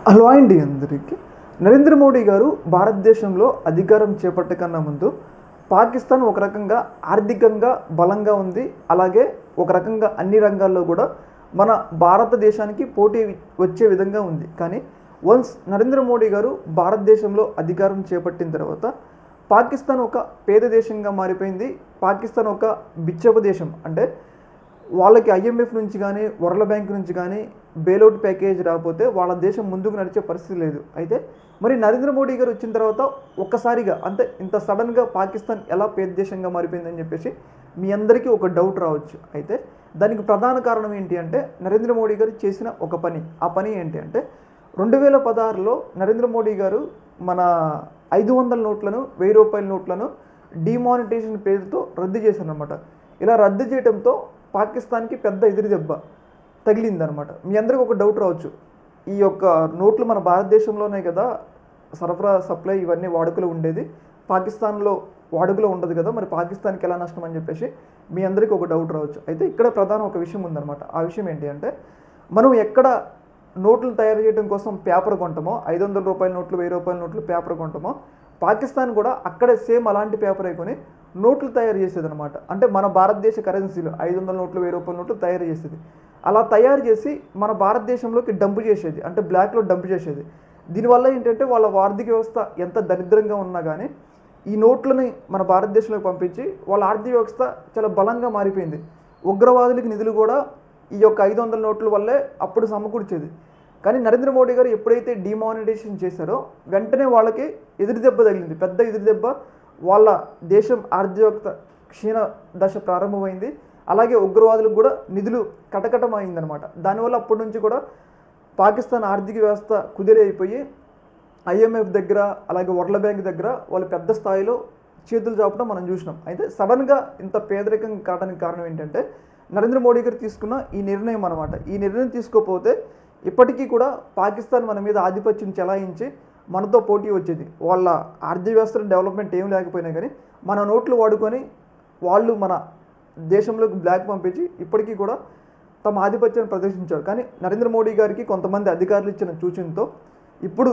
Hello అండి అందరికీ. నరేంద్ర మోడీ గారు భారతదేశంలో అధికారం చేపట్టకన్నా ముందు పాకిస్తాన్ ఒక రకంగా ఆర్థికంగా బలంగా ఉంది. అలాగే ఒక రకంగా అన్ని రంగాల్లో కూడా మన భారతదేశానికి పోటీ వచ్చే విధంగా ఉంది. కానీ వన్స్ నరేంద్ర మోడీ గారు భారతదేశంలో అధికారం చేపట్టిన తర్వాత పాకిస్తాన్ ఒక పేద దేశంగా మారిపోయింది. పాకిస్తాన్ ఒక బిచ్చపు దేశం. అంటే వాళ్ళకి ఐఎంఎఫ్ నుంచి కానీ వరల్డ్ బ్యాంక్ నుంచి కానీ బెయిల్అవుట్ ప్యాకేజ్ రాకపోతే వాళ్ళ దేశం ముందుకు నడిచే పరిస్థితి లేదు. అయితే మరి నరేంద్ర మోడీ గారు వచ్చిన తర్వాత ఒక్కసారిగా అంటే ఇంత సడన్గా పాకిస్తాన్ ఎలా పేద దేశంగా మారిపోయిందని చెప్పేసి మీ అందరికీ ఒక డౌట్ రావచ్చు. అయితే దానికి ప్రధాన కారణం ఏంటి అంటే నరేంద్ర మోడీ గారు చేసిన ఒక పని. ఆ పని ఏంటి అంటే 2016లో నరేంద్ర మోడీ గారు మన 500 నోట్లను 1000 రూపాయల నోట్లను డిమానిటైజేషన్ పేరుతో రద్దు చేశారనమాట. ఇలా రద్దు చేయడంతో పాకిస్తాన్కి పెద్ద ఎదురు దెబ్బ తగిలిందనమాట. మీ అందరికీ ఒక డౌట్ రావచ్చు, ఈ యొక్క నోట్లు మన భారతదేశంలోనే కదా సరఫరా సప్లై ఇవన్నీ వాడుకలో ఉండేది, పాకిస్తాన్లో వాడుకలో ఉండదు కదా, మరి పాకిస్తాన్కి ఎలా నష్టం అని చెప్పేసి మీ అందరికీ ఒక డౌట్ రావచ్చు. అయితే ఇక్కడ ప్రధాన ఒక విషయం ఉందన్నమాట. ఆ విషయం ఏంటి అంటే మనం ఎక్కడ నోట్లు తయారు చేయడం కోసం పేపర్ కొంటామో 500 రూపాయల నోట్లు 1000 రూపాయల నోట్లు పేపర్ కొంటామో పాకిస్తాన్ కూడా అక్కడే సేమ్ అలాంటి పేపర్ అయికొని నోట్లు తయారు చేసేది అనమాట. అంటే మన భారతదేశ కరెన్సీలు 500 నోట్లు 1000 రూపాయల నోట్లు తయారు చేసేది. అలా తయారు చేసి మన భారతదేశంలోకి డంప్ చేసేది, అంటే బ్లాక్లో డంప్ చేసేది. దీనివల్ల ఏంటంటే వాళ్ళ ఆర్థిక వ్యవస్థ ఎంత దరిద్రంగా ఉన్నా కానీ ఈ నోట్లని మన భారతదేశంలోకి పంపించి వాళ్ళ ఆర్థిక వ్యవస్థ చాలా బలంగా మారిపోయింది. ఉగ్రవాదులకి నిధులు కూడా ఈ యొక్క 500 నోట్ల వల్లే అప్పుడు సమకూర్చేది. కానీ నరేంద్ర మోడీ గారు ఎప్పుడైతే డిమానిటైజేషన్ చేశారో వెంటనే వాళ్ళకి ఎదురు దెబ్బ తగిలింది, పెద్ద ఎదురు దెబ్బ. వాళ్ళ దేశం ఆర్థిక వ్యవస్థ క్షీణ దశ ప్రారంభమైంది. అలాగే ఉగ్రవాదులకు కూడా నిధులు కటకటమైందనమాట. దానివల్ల అప్పటి నుంచి కూడా పాకిస్తాన్ ఆర్థిక వ్యవస్థ కుదిరైపోయి ఐఎంఎఫ్ దగ్గర అలాగే వరల్డ్ బ్యాంక్ దగ్గర వాళ్ళు పెద్ద స్థాయిలో చేతులు చాపడం మనం చూసినాం. అయితే సడన్గా ఇంత పేదరికం కావడానికి కారణం ఏంటంటే నరేంద్ర మోడీ గారు తీసుకున్న ఈ నిర్ణయం అనమాట. ఈ నిర్ణయం తీసుకోకపోతే ఇప్పటికీ కూడా పాకిస్తాన్ మన మీద ఆధిపత్యం చెలాయించి మనతో పోటీ వచ్చేది. వాళ్ళ ఆర్థిక వ్యవస్థలో డెవలప్మెంట్ ఏం లేకపోయినా కానీ మన నోట్లు వాడుకొని వాళ్ళు మన దేశంలోకి బ్లాక్ పంపించి ఇప్పటికీ కూడా తమ ఆధిపత్యాన్ని ప్రదర్శించారు. కానీ నరేంద్ర మోడీ గారికి కొంతమంది అధికారులు ఇచ్చిన సూచనతో ఇప్పుడు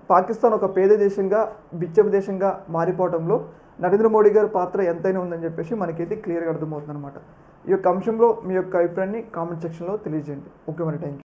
పాకిస్తాన్ ఒక పేద దేశంగా బిచ్చపు దేశంగా మారిపోవడంలో నరేంద్ర మోడీ గారి పాత్ర ఎంతైనా ఉందని చెప్పేసి మనకైతే క్లియర్గా అర్థమవుతుంది అనమాట. ఈ యొక్క అంశంలో మీ యొక్క అభిప్రాయాన్ని కామెంట్ సెక్షన్లో తెలియజేయండి. ఓకే మరి, థ్యాంక్ యూ.